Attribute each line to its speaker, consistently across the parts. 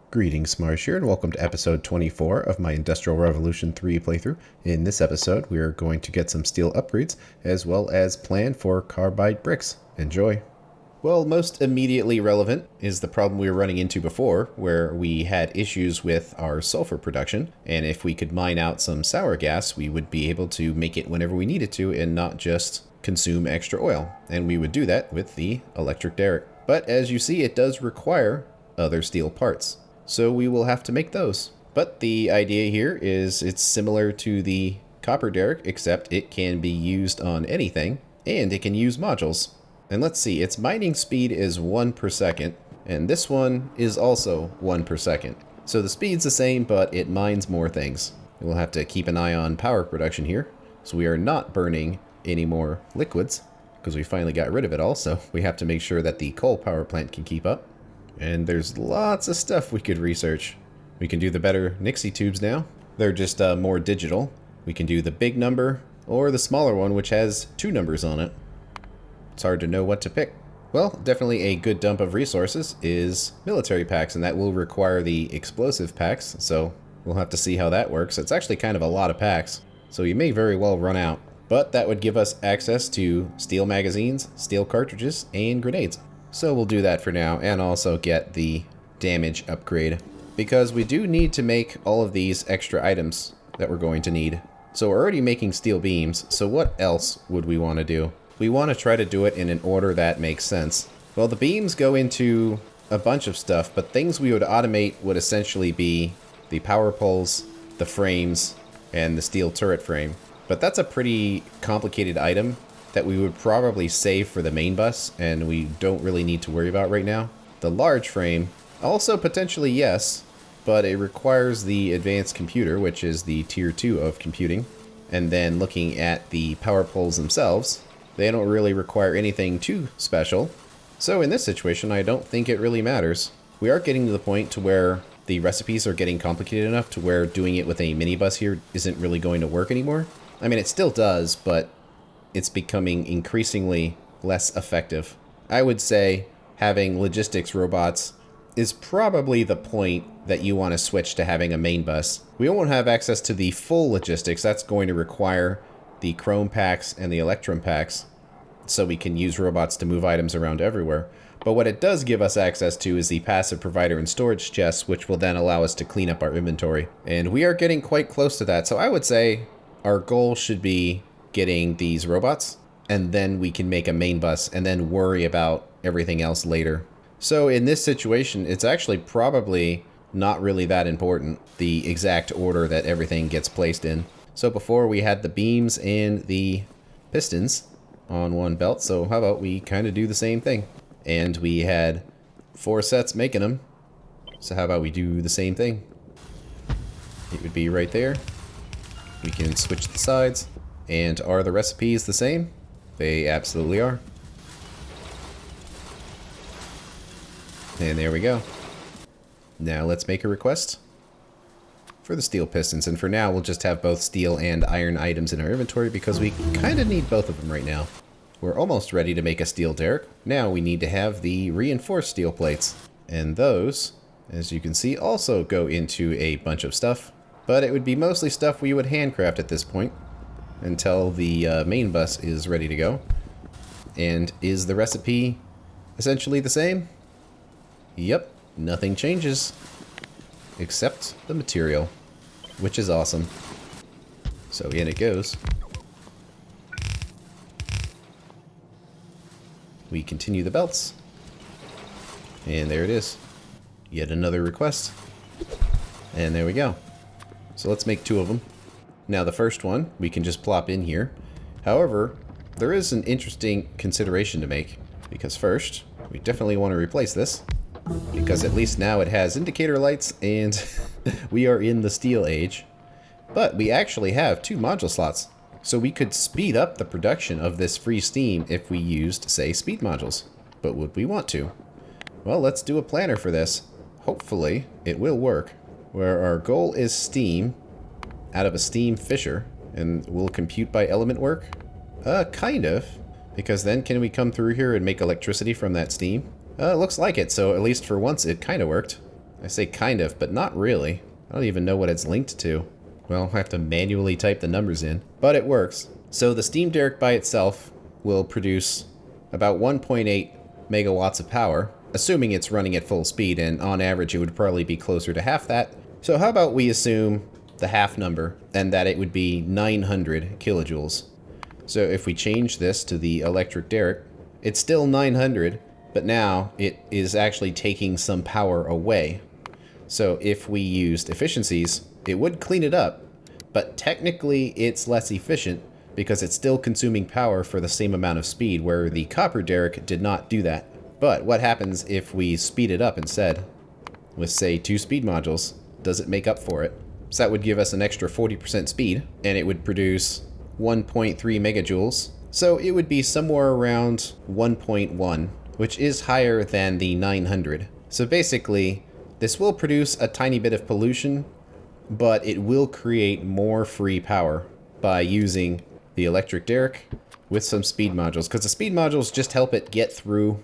Speaker 1: Greetings, Marsh here, and welcome to episode 24 of my Industrial Revolution 3 playthrough. In this episode, we are going to get some steel upgrades, as well as plan for carbide bricks. Enjoy! Well, most immediately relevant is the problem we were running into before, where we had issues with our sulfur production, and if we could mine out some sour gas, we would be able to make it whenever we needed to and not just consume extra oil. And we would do that with the electric derrick. But as you see, it does require other steel parts. So we will have to make those. But the idea here is it's similar to the copper derrick, except it can be used on anything, and it can use modules. And let's see, its mining speed is 1 per second, and this one is also 1 per second. So the speed's the same, but it mines more things. We'll have to keep an eye on power production here, so we are not burning any more liquids, because we finally got rid of it all, so we have to make sure that the coal power plant can keep up. And there's lots of stuff we could research. We can do the better Nixie tubes now. They're just more digital. We can do the big number or the smaller one, which has 2 numbers on it. It's hard to know what to pick. Well, definitely a good dump of resources is military packs, and that will require the explosive packs, so we'll have to see how that works. It's actually kind of a lot of packs, so you may very well run out. But that would give us access to steel magazines, steel cartridges, and grenades. So we'll do that for now, and also get the damage upgrade, because we do need to make all of these extra items that we're going to need. So we're already making steel beams, so what else would we want to do? We want to try to do it in an order that makes sense. Well, the beams go into a bunch of stuff, but things we would automate would essentially be the power poles, the frames, and the steel turret frame. But that's a pretty complicated item that we would probably save for the main bus, and we don't really need to worry about right now. The large frame, also potentially yes, but it requires the advanced computer, which is the tier 2 of computing. And then looking at the power poles themselves, they don't really require anything too special. So in this situation, I don't think it really matters. We are getting to the point to where the recipes are getting complicated enough to where doing it with a mini bus here isn't really going to work anymore. I mean, it still does, but it's becoming increasingly less effective. I would say having logistics robots is probably the point that you want to switch to having a main bus. We won't have access to the full logistics. That's going to require the chrome packs and the electrum packs, so we can use robots to move items around everywhere. But what it does give us access to is the passive provider and storage chests, which will then allow us to clean up our inventory. And we are getting quite close to that. So I would say our goal should be getting these robots, and then we can make a main bus and then worry about everything else later. So in this situation, it's actually probably not really that important, the exact order that everything gets placed in. So before we had the beams and the pistons on one belt, so how about we kind of do the same thing? And we had 4 sets making them, so how about we do the same thing? It would be right there. We can switch the sides. And are the recipes the same? They absolutely are. And there we go. Now let's make a request for the steel pistons. And for now, we'll just have both steel and iron items in our inventory because we kind of need both of them right now. We're almost ready to make a steel derrick. Now we need to have the reinforced steel plates. And those, as you can see, also go into a bunch of stuff. But it would be mostly stuff we would handcraft at this point, until the main bus is ready to go. And is the recipe essentially the same? Yep, nothing changes except the material, which is awesome. So in it goes. We continue the belts, and there it is. Yet another request, and there we go. So let's make 2 of them. Now the first one, we can just plop in here. However, there is an interesting consideration to make, because first, we definitely want to replace this, because at least now it has indicator lights, and we are in the steel age. But we actually have 2 module slots, so we could speed up the production of this free steam if we used, say, speed modules. But would we want to? Well, let's do a planner for this. Hopefully, it will work. Where our goal is steam out of a steam fisher, and will compute by element work? Kind of. Because then can we come through here and make electricity from that steam? Looks like it, so at least for once it kind of worked. I say kind of, but not really. I don't even know what it's linked to. Well, I have to manually type the numbers in, but it works. So the steam derrick by itself will produce about 1.8 megawatts of power, assuming it's running at full speed, and on average it would probably be closer to half that. So how about we assume the half number, and that it would be 900 kilojoules. So if we change this to the electric derrick, it's still 900, but now it is actually taking some power away. So if we used efficiencies, it would clean it up, but technically it's less efficient because it's still consuming power for the same amount of speed, where the copper derrick did not do that. But what happens if we speed it up instead with, say, 2 speed modules? Does it make up for it? So that would give us an extra 40% speed, and it would produce 1.3 megajoules. So it would be somewhere around 1.1, which is higher than the 900. So basically, this will produce a tiny bit of pollution, but it will create more free power by using the electric derrick with some speed modules, because the speed modules just help it get through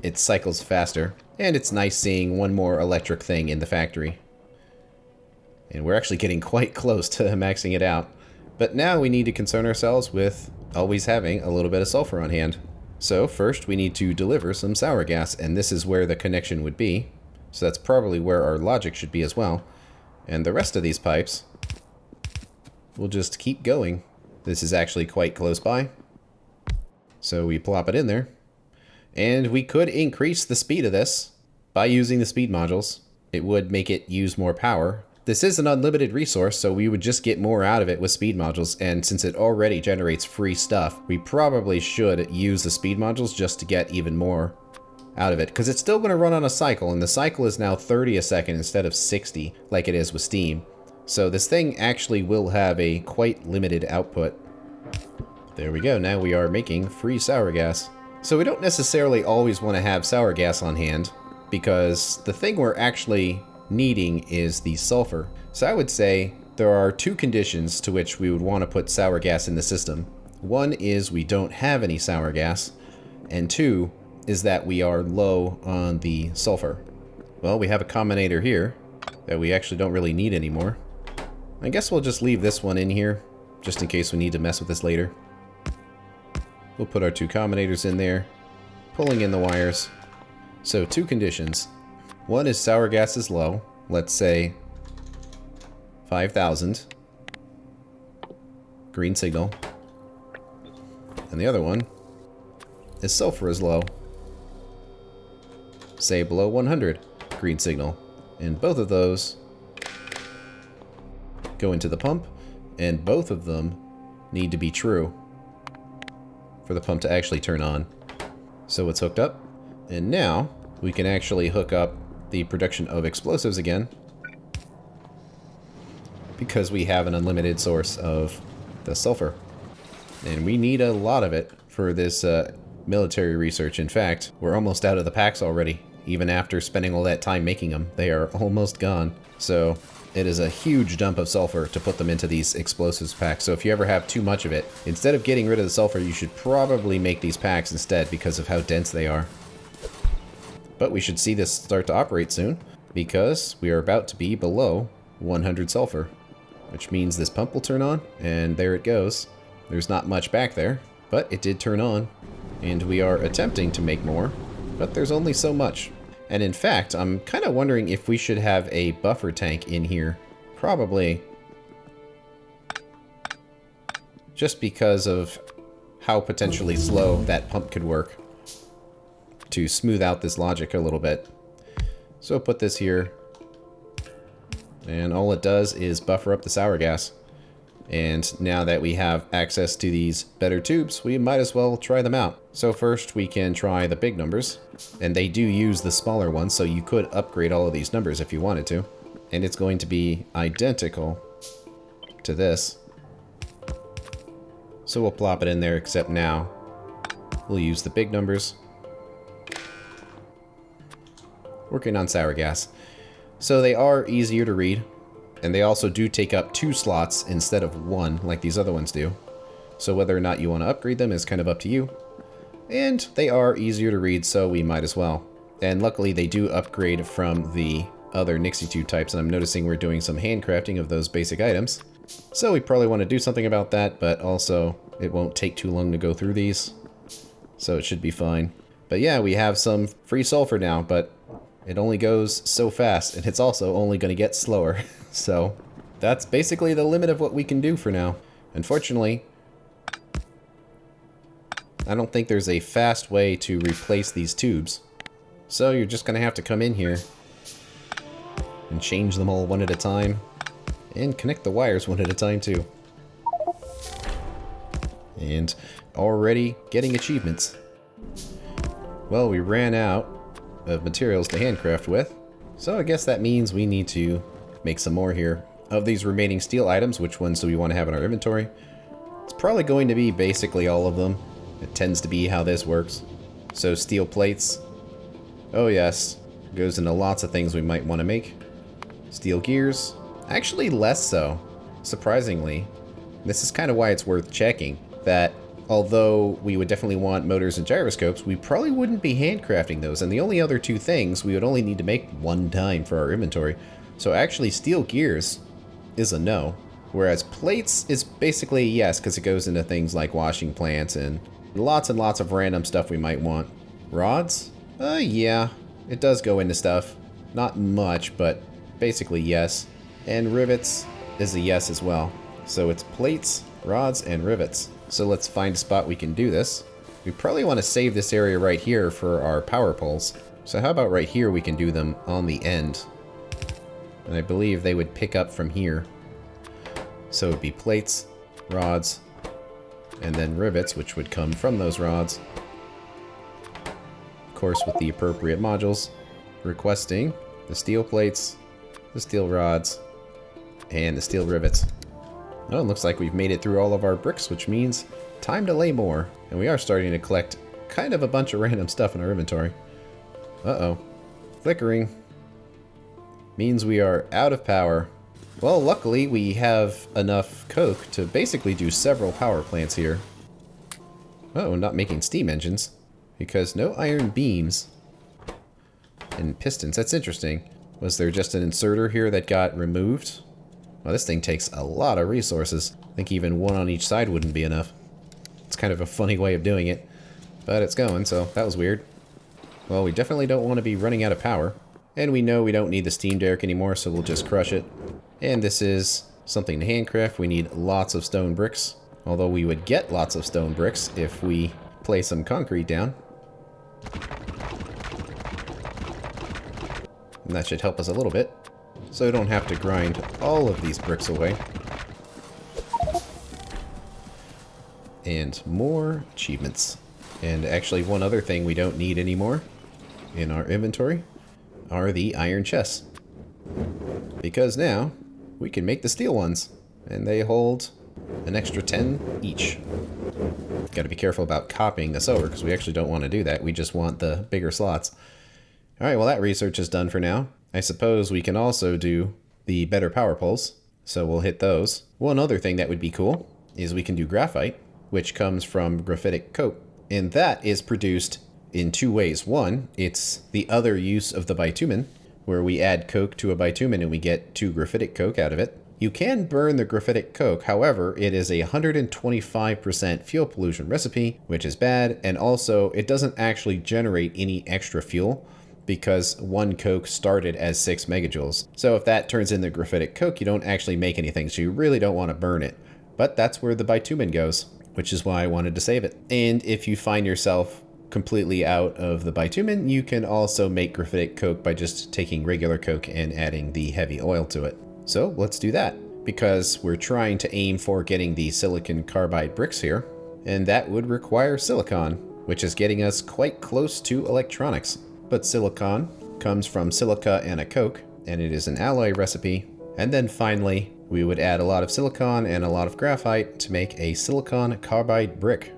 Speaker 1: its cycles faster. And it's nice seeing one more electric thing in the factory. And we're actually getting quite close to maxing it out. But now we need to concern ourselves with always having a little bit of sulfur on hand. So first we need to deliver some sour gas, and this is where the connection would be. So that's probably where our logic should be as well. And the rest of these pipes will just keep going. This is actually quite close by. So we plop it in there. And we could increase the speed of this by using the speed modules. It would make it use more power. This is an unlimited resource, so we would just get more out of it with speed modules, and since it already generates free stuff, we probably should use the speed modules just to get even more out of it, because it's still going to run on a cycle, and the cycle is now 30 a second instead of 60 like it is with steam. So this thing actually will have a quite limited output. There we go, now we are making free sour gas. So we don't necessarily always want to have sour gas on hand, because the thing we're actually needing is the sulfur. So I would say there are 2 conditions to which we would want to put sour gas in the system. One is we don't have any sour gas, and 2 is that we are low on the sulfur. Well, we have a combinator here that we actually don't really need anymore. I guess we'll just leave this one in here, just in case we need to mess with this later. We'll put our 2 combinators in there, pulling in the wires. So 2 conditions. One is sour gas is low, let's say 5,000, green signal. And the other one is sulfur is low, say below 100, green signal. And both of those go into the pump, and both of them need to be true for the pump to actually turn on. So it's hooked up, and now we can actually hook up the production of explosives again, because we have an unlimited source of the sulfur. And we need a lot of it for this military research. In fact, we're almost out of the packs already. Even after spending all that time making them, they are almost gone. So it is a huge dump of sulfur to put them into these explosives packs. So if you ever have too much of it, instead of getting rid of the sulfur, you should probably make these packs instead, because of how dense they are. But we should see this start to operate soon, because we are about to be below 100 sulfur, which means this pump will turn on, and there it goes. There's not much back there, but it did turn on, and we are attempting to make more, but there's only so much. And in fact, I'm kind of wondering if we should have a buffer tank in here. Probably. Just because of how potentially slow that pump could work, to smooth out this logic a little bit. So put this here, and all it does is buffer up the sour gas. And now that we have access to these better tubes, we might as well try them out. So first we can try the big numbers, and they do use the smaller ones, so you could upgrade all of these numbers if you wanted to. And it's going to be identical to this. So we'll plop it in there, except now we'll use the big numbers. Working on sour gas. So they are easier to read, and they also do take up 2 slots instead of 1 like these other ones do. So whether or not you want to upgrade them is kind of up to you. And they are easier to read, so we might as well. And luckily they do upgrade from the other Nixie tube types, and I'm noticing we're doing some handcrafting of those basic items. So we probably want to do something about that, but also it won't take too long to go through these, so it should be fine. But yeah, we have some free sulfur now, but it only goes so fast, and it's also only going to get slower. So that's basically the limit of what we can do for now. Unfortunately, I don't think there's a fast way to replace these tubes. So you're just going to have to come in here and change them all one at a time, and connect the wires one at a time too. And already getting achievements. Well, we ran out of materials to handcraft with, so I guess that means we need to make some more here. Of these remaining steel items, which ones do we want to have in our inventory? It's probably going to be basically all of them. It tends to be how this works. So steel plates, oh yes, goes into lots of things we might want to make. Steel gears, actually less so, surprisingly. This is kind of why it's worth checking, that although we would definitely want motors and gyroscopes, we probably wouldn't be handcrafting those, and the only other two things we would only need to make one time for our inventory. So actually steel gears is a no, whereas plates is basically a yes, because it goes into things like washing plants and lots of random stuff we might want. Rods? Yeah, it does go into stuff. Not much, but basically yes. And rivets is a yes as well. So it's plates, rods, and rivets. So let's find a spot we can do this. We probably want to save this area right here for our power poles. So how about right here we can do them on the end. And I believe they would pick up from here. So it would be plates, rods, and then rivets, which would come from those rods. Of course, with the appropriate modules, requesting the steel plates, the steel rods, and the steel rivets. Oh, it looks like we've made it through all of our bricks, which means time to lay more. And we are starting to collect kind of a bunch of random stuff in our inventory. Uh-oh. Flickering. Means we are out of power. Well, luckily we have enough coke to basically do several power plants here. Oh, not making steam engines, because no iron beams and pistons. That's interesting. Was there just an inserter here that got removed? Well, this thing takes a lot of resources. I think even one on each side wouldn't be enough. It's kind of a funny way of doing it, but it's going, so that was weird. Well, we definitely don't want to be running out of power. And we know we don't need the steam derrick anymore, so we'll just crush it. And this is something to handcraft. We need lots of stone bricks. Although we would get lots of stone bricks if we place some concrete down. And that should help us a little bit. So we don't have to grind all of these bricks away. And more achievements. And actually one other thing we don't need anymore in our inventory are the iron chests. Because now we can make the steel ones, and they hold an extra 10 each. Got to be careful about copying this over, because we actually don't want to do that. We just want the bigger slots. Alright, well that research is done for now. I suppose we can also do the better power poles, so we'll hit those. One other thing that would be cool is we can do graphite, which comes from graphitic coke, and that is produced in two ways. One, it's the other use of the bitumen, where we add coke to a bitumen and we get 2 graphitic coke out of it. You can burn the graphitic coke, however, it is a 125% fuel pollution recipe, which is bad, and also it doesn't actually generate any extra fuel because one coke started as 6 megajoules. So if that turns into graphitic coke, you don't actually make anything, so you really don't want to burn it. But that's where the bitumen goes, which is why I wanted to save it. And if you find yourself completely out of the bitumen, you can also make graphitic coke by just taking regular coke and adding the heavy oil to it. So let's do that, because we're trying to aim for getting the silicon carbide bricks here, and that would require silicon, which is getting us quite close to electronics. But silicon comes from silica and a coke, and it is an alloy recipe. And then finally, we would add a lot of silicon and a lot of graphite to make a silicon carbide brick.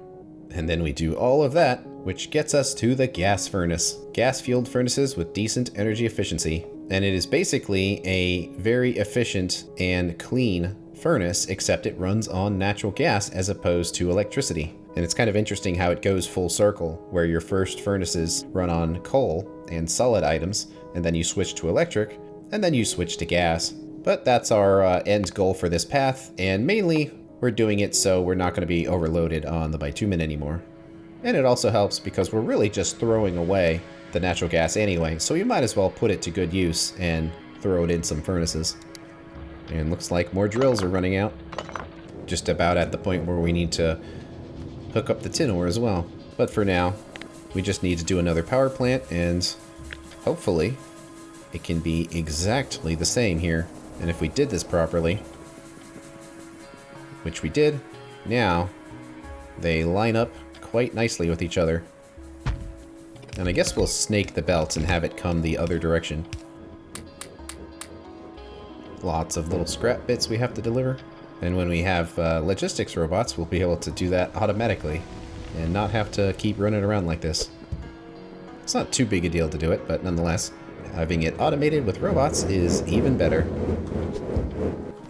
Speaker 1: And then we do all of that, which gets us to the gas furnace. Gas-fueled furnaces with decent energy efficiency. And it is basically a very efficient and clean furnace, except it runs on natural gas as opposed to electricity. And it's kind of interesting how it goes full circle, where your first furnaces run on coal and solid items, and then you switch to electric, and then you switch to gas. But that's our end goal for this path, and mainly we're doing it so we're not going to be overloaded on the bitumen anymore. And it also helps because we're really just throwing away the natural gas anyway, so you might as well put it to good use and throw it in some furnaces. And looks like more drills are running out. Just about at the point where we need to hook up the tin ore as well. But for now, we just need to do another power plant, and hopefully it can be exactly the same here. And if we did this properly, which we did, now they line up quite nicely with each other. And I guess we'll snake the belt and have it come the other direction. Lots of little scrap bits we have to deliver. And when we have logistics robots, we'll be able to do that automatically and not have to keep running around like this. It's not too big a deal to do it, but nonetheless, having it automated with robots is even better.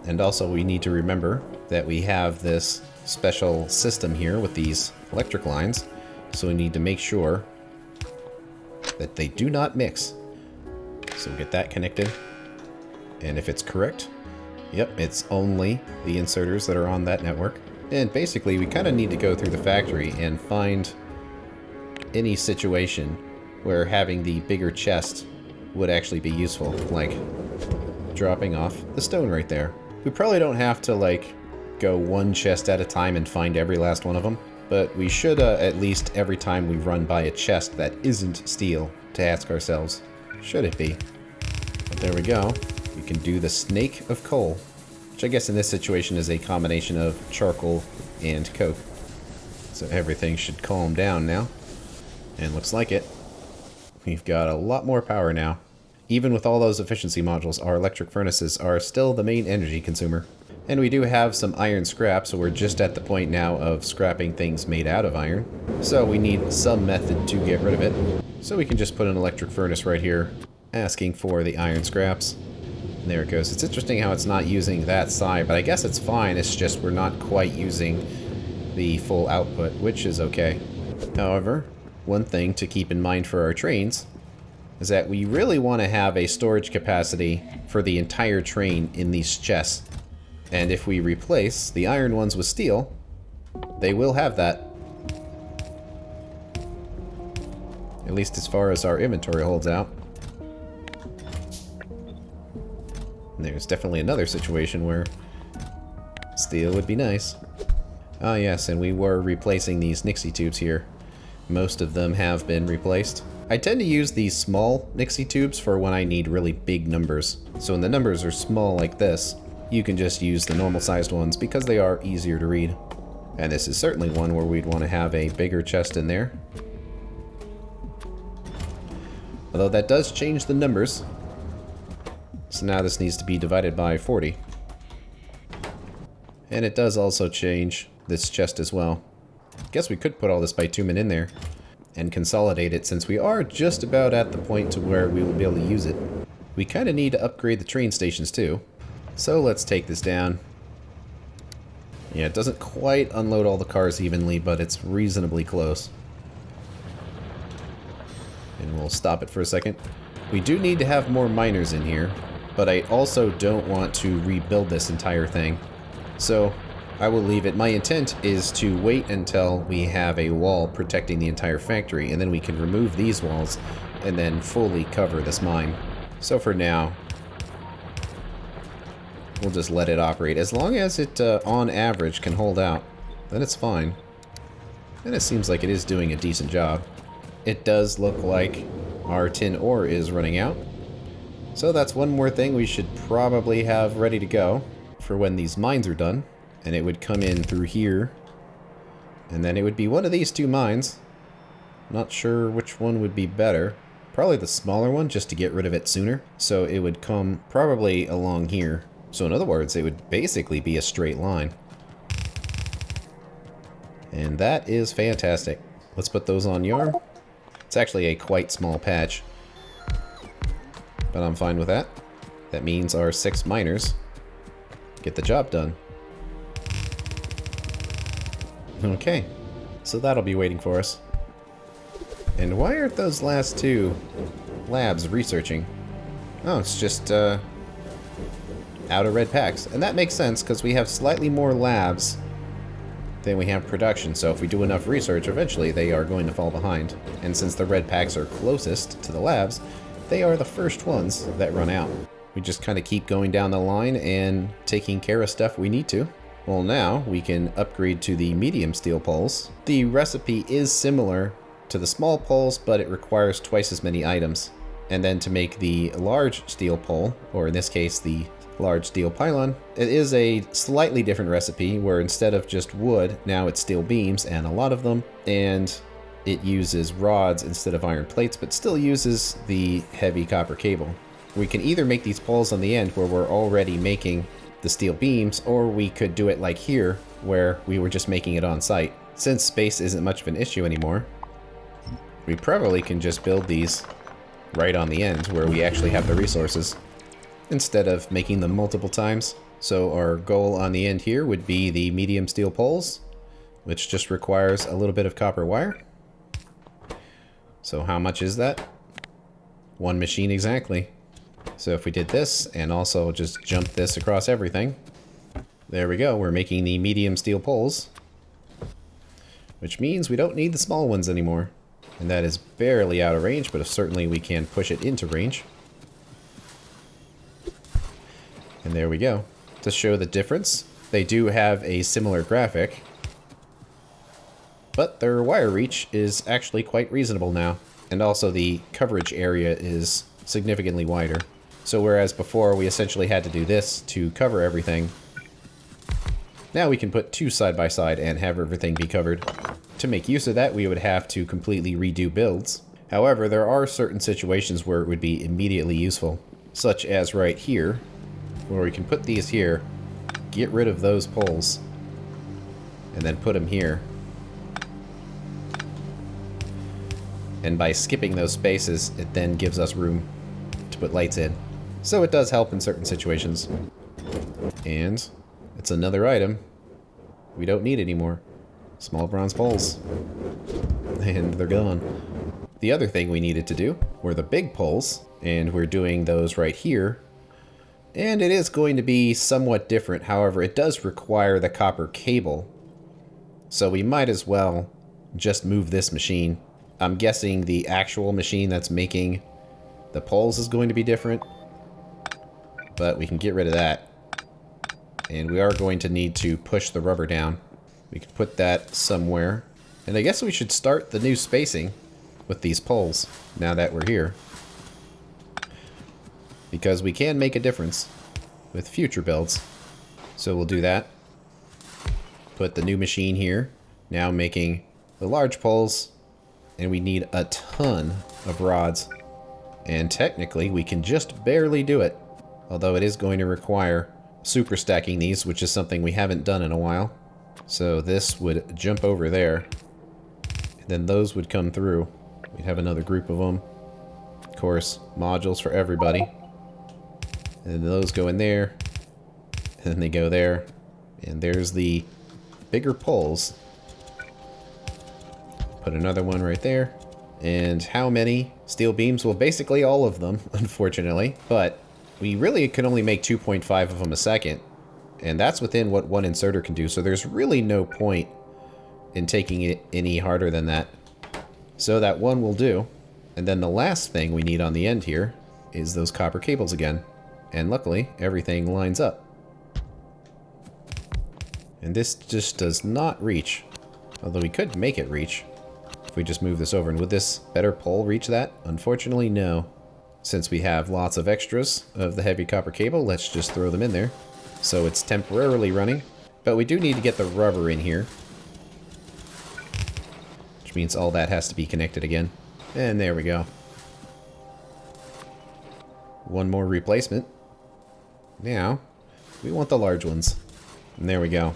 Speaker 1: And also we need to remember that we have this special system here with these electric lines, so we need to make sure that they do not mix. So we'll get that connected. And if it's correct, yep, it's only the inserters that are on that network. And basically we kind of need to go through the factory and find any situation where having the bigger chest would actually be useful, like dropping off the stone right there. We probably don't have to like go one chest at a time and find every last one of them, but we should at least every time we run by a chest that isn't steel to ask ourselves, should it be? But there we go. We can do the snake of coal, which I guess in this situation is a combination of charcoal and coke. So everything should calm down now, and looks like it. We've got a lot more power now. Even with all those efficiency modules, our electric furnaces are still the main energy consumer. And we do have some iron scrap, so we're just at the point now of scrapping things made out of iron. So we need some method to get rid of it. So we can just put an electric furnace right here, asking for the iron scraps. And there it goes. It's interesting how it's not using that side, but I guess it's fine. It's just we're not quite using the full output, which is okay. However, one thing to keep in mind for our trains is that we really want to have a storage capacity for the entire train in these chests. And if we replace the iron ones with steel, they will have that. At least as far as our inventory holds out. And there's definitely another situation where steel would be nice. Ah yes, and we were replacing these Nixie tubes here. Most of them have been replaced. I tend to use these small Nixie tubes for when I need really big numbers. So when the numbers are small like this, you can just use the normal sized ones because they are easier to read. And this is certainly one where we'd want to have a bigger chest in there. Although that does change the numbers. So now this needs to be divided by 40. And it does also change this chest as well. Guess we could put all this bitumen in there and consolidate it, since we are just about at the point to where we will be able to use it. We kind of need to upgrade the train stations too. So let's take this down. Yeah, it doesn't quite unload all the cars evenly, but it's reasonably close. And we'll stop it for a second. We do need to have more miners in here, but I also don't want to rebuild this entire thing. So I will leave it. My intent is to wait until we have a wall protecting the entire factory, and then we can remove these walls and then fully cover this mine. So for now, we'll just let it operate. As long as it, on average, can hold out, then it's fine. And it seems like it is doing a decent job. It does look like our tin ore is running out. So that's one more thing we should probably have ready to go for when these mines are done. And it would come in through here. And then it would be one of these two mines. Not sure which one would be better. Probably the smaller one, just to get rid of it sooner. So it would come probably along here. So in other words, it would basically be a straight line. And that is fantastic. Let's put those on yarn. It's actually a quite small patch, but I'm fine with that. That means our 6 miners get the job done. Okay, so that'll be waiting for us. And why aren't those last 2 labs researching? Oh, it's just out of red packs. And that makes sense because we have slightly more labs than we have production. So if we do enough research, eventually they are going to fall behind. And since the red packs are closest to the labs, they are the first ones that run out. We just kind of keep going down the line and taking care of stuff we need to. Well, now we can upgrade to the medium steel poles. The recipe is similar to the small poles, but it requires twice as many items. And then to make the large steel pole, or in this case the large steel pylon, it is a slightly different recipe where instead of just wood, now it's steel beams and a lot of them, and it uses rods instead of iron plates, but still uses the heavy copper cable. We can either make these poles on the end where we're already making the steel beams, or we could do it like here where we were just making it on site. Since space isn't much of an issue anymore, we probably can just build these right on the end where we actually have the resources instead of making them multiple times. So our goal on the end here would be the medium steel poles, which just requires a little bit of copper wire. So how much is that? One machine exactly. So if we did this and also just jump this across everything, there we go. We're making the medium steel poles, which means we don't need the small ones anymore. And that is barely out of range, but certainly we can push it into range. And there we go. To show the difference, they do have a similar graphic, but their wire reach is actually quite reasonable now. And also the coverage area is significantly wider. So whereas before we essentially had to do this to cover everything, now we can put two side by side and have everything be covered. To make use of that, we would have to completely redo builds. However, there are certain situations where it would be immediately useful, such as right here, where we can put these here, get rid of those poles, and then put them here. And by skipping those spaces, it then gives us room to put lights in. So it does help in certain situations. And it's another item we don't need anymore. Small bronze poles. And they're gone. The other thing we needed to do were the big poles, and we're doing those right here. And it is going to be somewhat different. However, it does require the copper cable. So we might as well just move this machine. I'm guessing the actual machine that's making the poles is going to be different, but we can get rid of that. And we are going to need to push the rubber down. We can put that somewhere. And I guess we should start the new spacing with these poles now that we're here, because we can make a difference with future builds. So we'll do that. Put the new machine here, now making the large poles, and we need a ton of rods. And technically we can just barely do it, although it is going to require super stacking these, which is something we haven't done in a while. So this would jump over there, and then those would come through. We'd have another group of them. Of course, modules for everybody. And those go in there, and then they go there. And there's the bigger poles. Put another one right there. And how many steel beams? Well, basically all of them, unfortunately. But we really can only make 2.5 of them a second. And that's within what one inserter can do. So there's really no point in taking it any harder than that. So that one will do. And then the last thing we need on the end here is those copper cables again. And luckily, everything lines up. And this just does not reach. Although we could make it reach if we just move this over. And would this better pole reach that? Unfortunately, no. Since we have lots of extras of the heavy copper cable, let's just throw them in there. So it's temporarily running. But we do need to get the rubber in here, which means all that has to be connected again. And there we go. One more replacement. Now, we want the large ones. And there we go.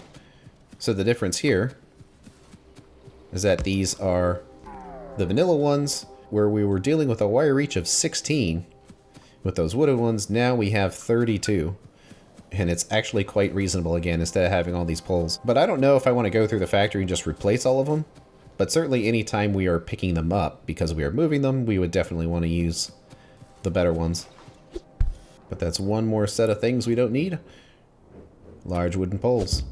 Speaker 1: So the difference here is that these are the vanilla ones, where we were dealing with a wire reach of 16. With those wooden ones, now we have 32. And it's actually quite reasonable again, instead of having all these poles. But I don't know if I want to go through the factory and just replace all of them. But certainly anytime we are picking them up, because we are moving them, we would definitely want to use the better ones. But that's one more set of things we don't need. Large wooden poles.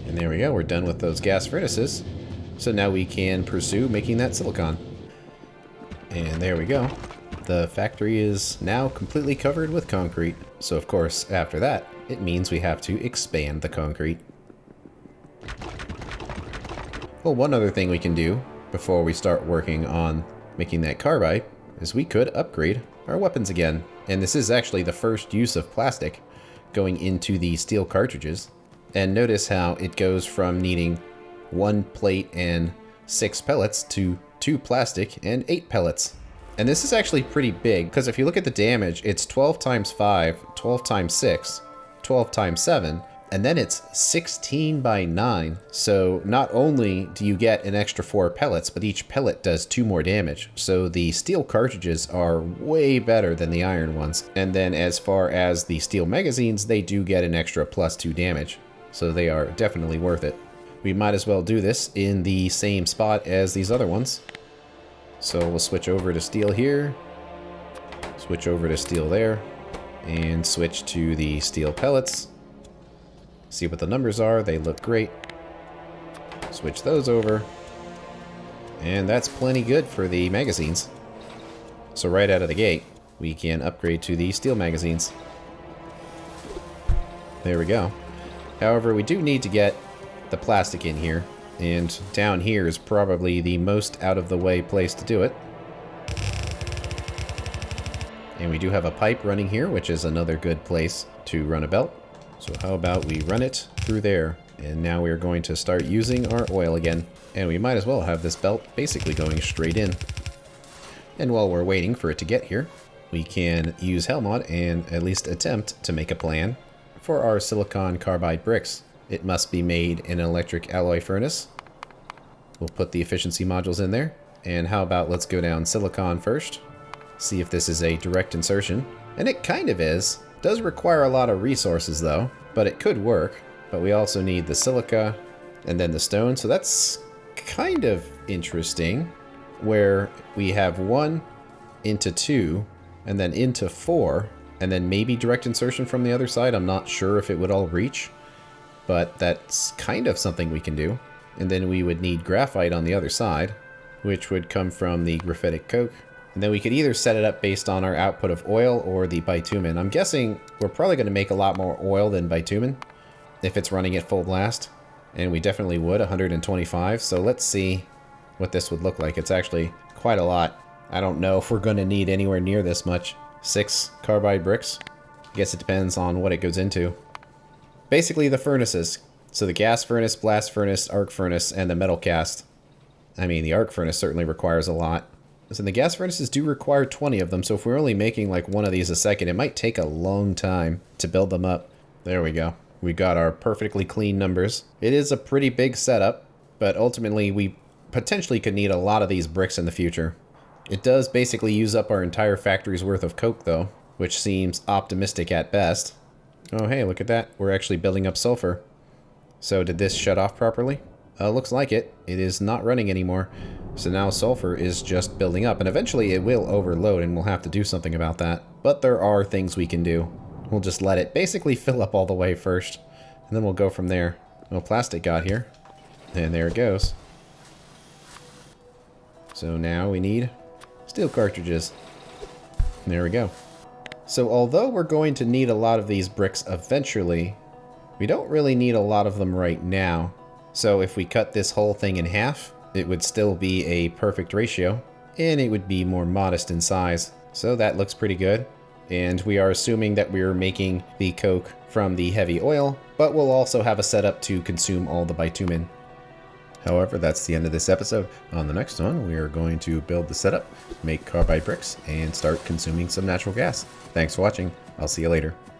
Speaker 1: And there we go, we're done with those gas furnaces. So now we can pursue making that silicon. And there we go. The factory is now completely covered with concrete. So of course, after that, it means we have to expand the concrete. Well, one other thing we can do before we start working on making that carbide is we could upgrade our weapons again. And this is actually the first use of plastic going into the steel cartridges. And notice how it goes from needing 1 plate and 6 pellets to 2 plastic and 8 pellets. And this is actually pretty big, because if you look at the damage, it's 12 times 5, 12 times 6, 12 times 7, and then it's 16 by 9. So not only do you get an extra 4 pellets, but each pellet does 2 more damage. So the steel cartridges are way better than the iron ones. And then as far as the steel magazines, they do get an extra +2 damage. So they are definitely worth it. We might as well do this in the same spot as these other ones. So we'll switch over to steel here, switch over to steel there, and switch to the steel pellets. See what the numbers are, they look great. Switch those over. And that's plenty good for the magazines. So right out of the gate, we can upgrade to the steel magazines. There we go. However, we do need to get the plastic in here. And down here is probably the most out of the way place to do it. And we do have a pipe running here, which is another good place to run a belt. So how about we run it through there. And now we're going to start using our oil again. And we might as well have this belt basically going straight in. And while we're waiting for it to get here, we can use Helmut and at least attempt to make a plan for our silicon carbide bricks. It must be made in an electric alloy furnace. We'll put the efficiency modules in there. And how about let's go down silicon first. See if this is a direct insertion. And it kind of is. Does require a lot of resources though, but it could work. But we also need the silica and then the stone. So that's kind of interesting, where we have 1 into 2 and then into 4 and then maybe direct insertion from the other side. I'm not sure if it would all reach, but that's kind of something we can do. And then we would need graphite on the other side, which would come from the graphitic coke. And then we could either set it up based on our output of oil or the bitumen. I'm guessing we're probably going to make a lot more oil than bitumen if it's running at full blast. And we definitely would, 125. So let's see what this would look like. It's actually quite a lot. I don't know if we're going to need anywhere near this much. 6 carbide bricks. I guess it depends on what it goes into. Basically the furnaces. So the gas furnace, blast furnace, arc furnace, and the metal cast. I mean, the arc furnace certainly requires a lot. So the gas furnaces do require 20 of them, so if we're only making like 1 of these a second, it might take a long time to build them up. There we go. We got our perfectly clean numbers. It is a pretty big setup, but ultimately we potentially could need a lot of these bricks in the future. It does basically use up our entire factory's worth of coke though, which seems optimistic at best. Oh hey, look at that. We're actually building up sulfur. So did this shut off properly? Looks like it. It is not running anymore. So now sulfur is just building up, and eventually it will overload and we'll have to do something about that. But there are things we can do. We'll just let it basically fill up all the way first, and then we'll go from there. No plastic got here. And there it goes. So now we need steel cartridges. There we go. So although we're going to need a lot of these bricks eventually, we don't really need a lot of them right now. So if we cut this whole thing in half, it would still be a perfect ratio, and it would be more modest in size. So that looks pretty good. And we are assuming that we're making the coke from the heavy oil, but we'll also have a setup to consume all the bitumen. However, that's the end of this episode. On the next one, we are going to build the setup, make carbide bricks, and start consuming some natural gas. Thanks for watching. I'll see you later.